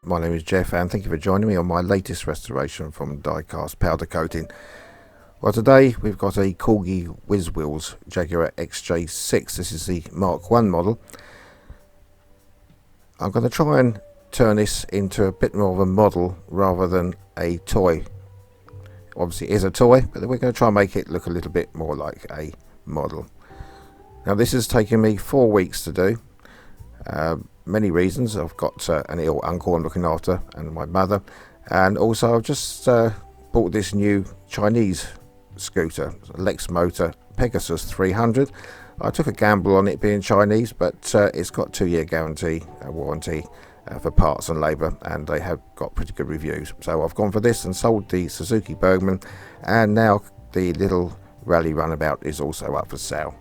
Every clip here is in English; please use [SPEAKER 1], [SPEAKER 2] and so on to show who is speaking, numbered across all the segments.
[SPEAKER 1] my name is Jeff and thank you for joining me on my latest restoration from die-cast powder coating. Well, today we've got a Corgi Wizzwheels Jaguar XJ6. This is the Mark 1 model. I'm going to try and turn this into a bit more of a model rather than a toy. Obviously it is a toy, but we're going to try and make it look a little bit more like a model. Now this has taken me 4 weeks to do. Many reasons. I've got an ill uncle I'm looking after and my mother, and also I've just bought this new Chinese scooter, Lexmoto Pegasus 300. I took a gamble on it being Chinese, but it's got 2-year guarantee, warranty for parts and labour, and they have got pretty good reviews. So I've gone for this and sold the Suzuki Bergman, and now the little Raleigh Runabout is also up for sale.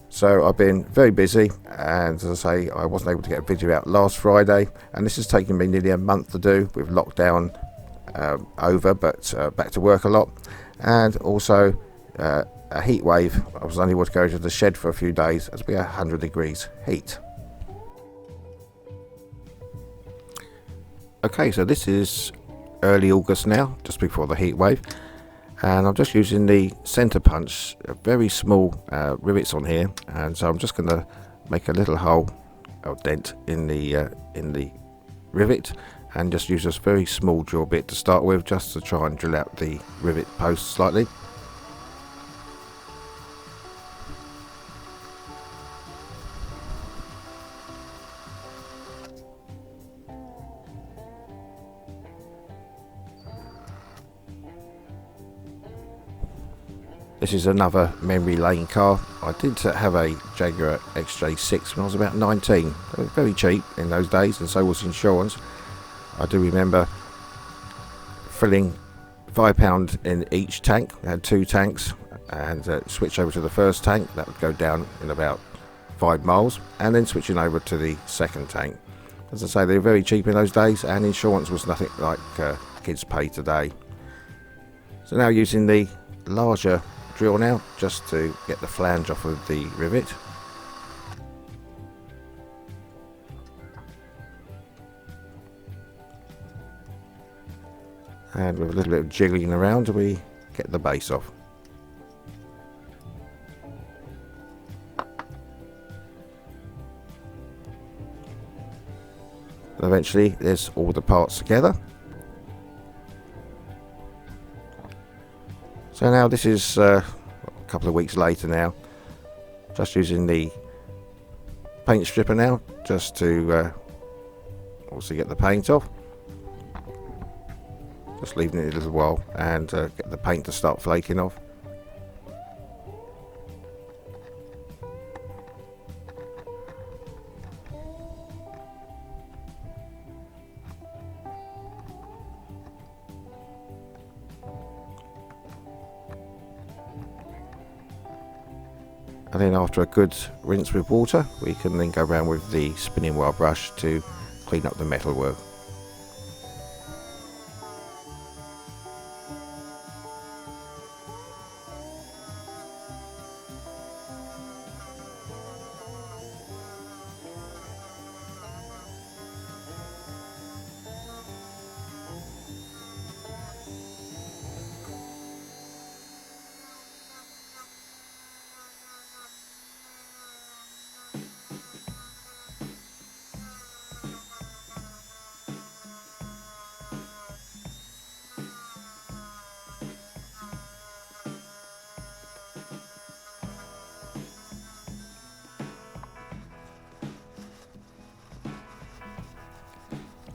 [SPEAKER 1] So I've been very busy, and as I say, I wasn't able to get a video out last Friday, and this has taken me nearly a month to do with lockdown over, but back to work a lot, and also a heat wave. I was only able to go to the shed for a few days as we had 100 degrees heat. Okay, so this is early August now, just before the heat wave. And I'm just using the center punch, very small rivets on here, and so I'm just going to make a little hole or dent in the rivet, and just use this very small drill bit to start with, just to try and drill out the rivet post slightly. This is another memory lane car. I did have a Jaguar XJ6 when I was about 19. They were very cheap in those days, and so was insurance. I do remember filling £5 in each tank. I had 2 tanks, and switch over to the first tank. That would go down in about 5 miles, and then switching over to the second tank. As I say, they were very cheap in those days, and insurance was nothing like kids pay today. So now using the larger drill now, just to get the flange off of the rivet. And with a little bit of jiggling around, we get the base off. And eventually there's all the parts together. So now this is a couple of weeks later now, just using the paint stripper now, just to also get the paint off. Just leaving it a little while and get the paint to start flaking off. And then after a good rinse with water, we can then go around with the spinning wheel brush to clean up the metalwork.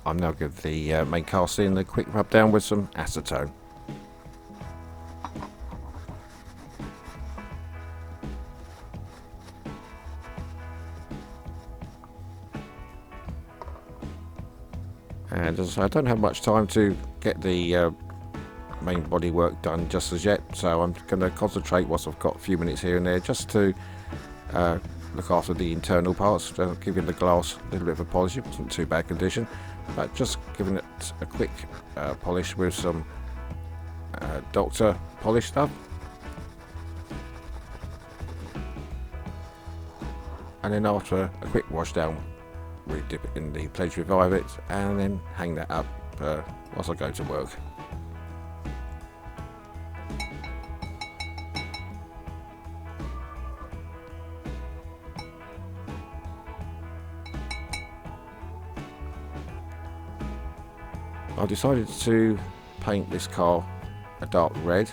[SPEAKER 1] I'm now give the main casting a quick rub down with some acetone. And as I say, I don't have much time to get the main body work done just as yet, so I'm going to concentrate whilst I've got a few minutes here and there just to look after the internal parts, giving the glass a little bit of a polish. It wasn't too bad condition, but just giving it a quick polish with some Doctor polish stuff. And then after a quick wash down dip it in the Pledge Revive it, and then hang that up whilst I go to work. I decided to paint this car a dark red,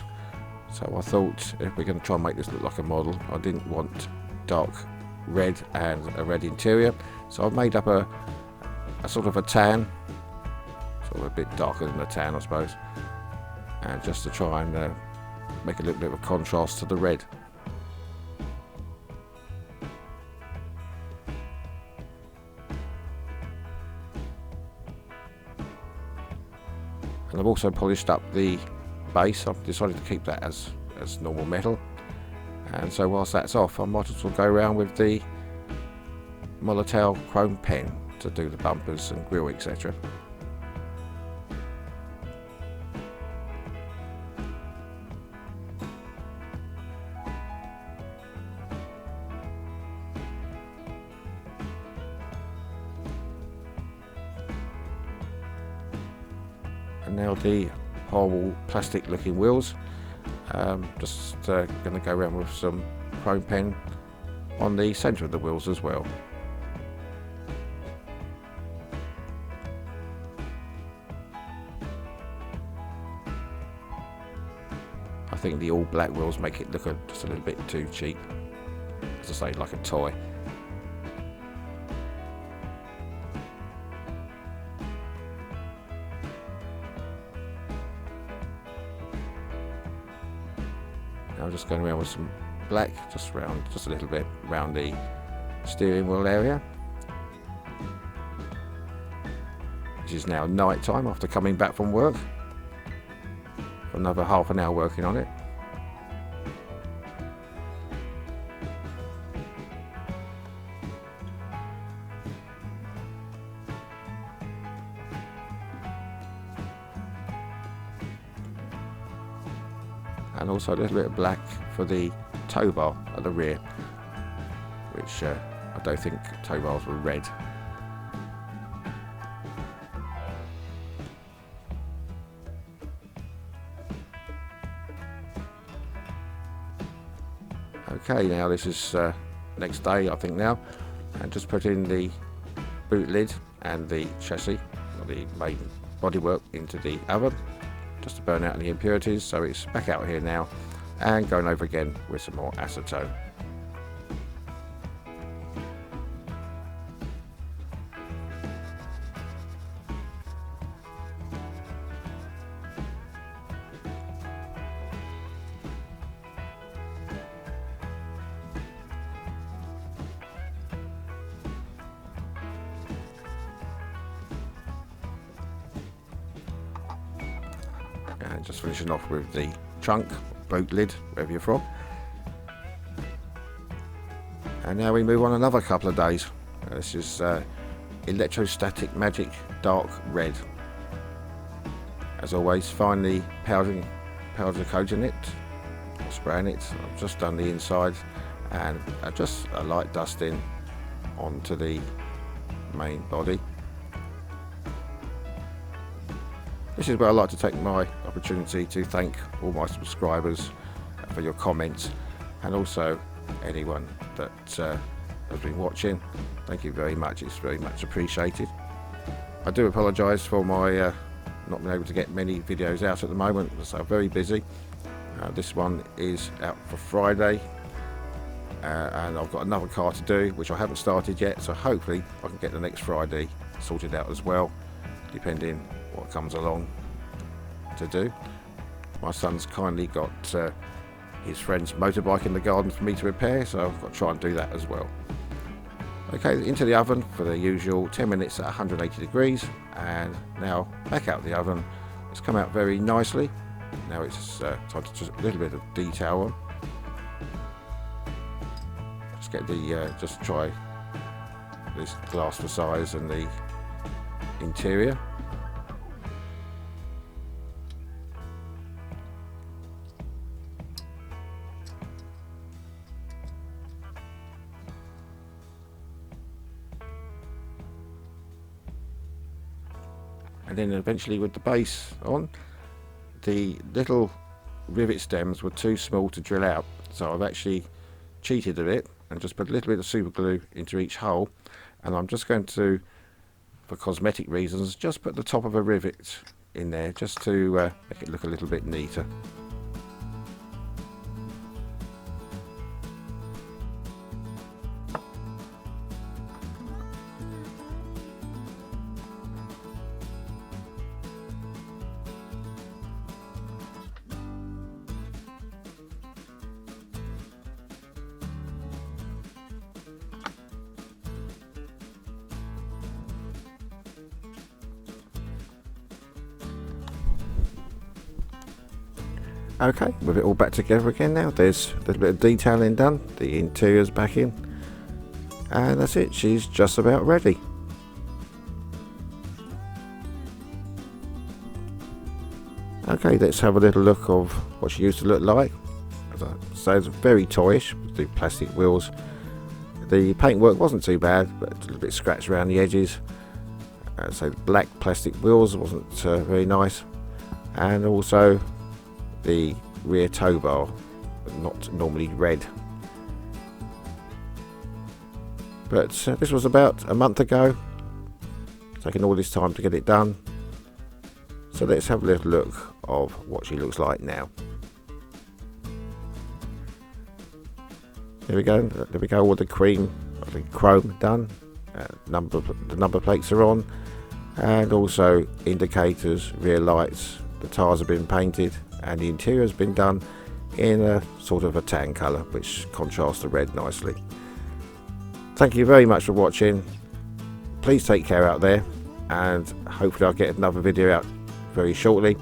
[SPEAKER 1] so I thought if we're going to try and make this look like a model, I didn't want dark red and a red interior, so I've made up a sort of a tan, sort of a bit darker than a tan I suppose, and just to try and make a little bit of a contrast to the red. And I've also polished up the base. I've decided to keep that as normal metal, and so whilst that's off, I might as well go around with the Molotow chrome pen to do the bumpers and grille, etc. And now the horrible plastic looking wheels. Just going to go around with some chrome pen on the centre of the wheels as well. I think the all black wheels make it look just a little bit too cheap, as I say, like a toy. I'm just going around with some black, just a little bit around the steering wheel area. It is now night time after coming back from work. Another half an hour working on it. And also a little bit of black for the tow bar at the rear, which I don't think tow bars were red. Okay, now this is next day I think now, and just put in the boot lid and the chassis, or the main bodywork, into the oven just to burn out any impurities. So it's back out here now and going over again with some more acetone. And just finishing off with the trunk, boot lid, wherever you're from. And now we move on another couple of days. This is Electrostaticmagic Dark Red. As always, find the powder coating it, or spraying it. I've just done the inside, and just a light dusting onto the main body. This is where I like to take my opportunity to thank all my subscribers for your comments, and also anyone that has been watching. Thank you very much, it's very much appreciated. I do apologise for my not being able to get many videos out at the moment, so I'm very busy. This one is out for Friday, and I've got another car to do which I haven't started yet, so hopefully I can get the next Friday sorted out as well, depending what comes along to do. My son's kindly got his friend's motorbike in the garden for me to repair, so I've got to try and do that as well. Okay, into the oven for the usual 10 minutes at 180 degrees, and now back out the oven. It's come out very nicely. Now it's time to just a little bit of detail on. Just get the just try this glass for size and the interior. and then eventually with the base on, the little rivet stems were too small to drill out, so I've actually cheated a bit and just put a little bit of super glue into each hole, and I'm just going to, for cosmetic reasons, just put the top of a rivet in there just to make it look a little bit neater. Okay, with it all back together again now, there's a little bit of detailing done, the interior's back in, and that's it, she's just about ready. Okay, let's have a little look of what she used to look like. As I say, it's very toyish with the plastic wheels. The paintwork wasn't too bad, but a little bit scratched around the edges. So the black plastic wheels wasn't very nice, and also the rear tow bar, not normally red. But this was about a month ago, taking all this time to get it done. So let's have a little look of what she looks like now. There we go, all the cream, the chrome done. The number plates are on, and also indicators, rear lights. The tyres have been painted, and the interior has been done in a sort of a tan colour, which contrasts the red nicely. Thank you very much for watching. Please take care out there, and hopefully I'll get another video out very shortly.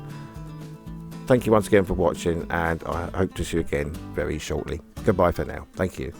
[SPEAKER 1] Thank you once again for watching, and I hope to see you again very shortly. Goodbye for now. Thank you.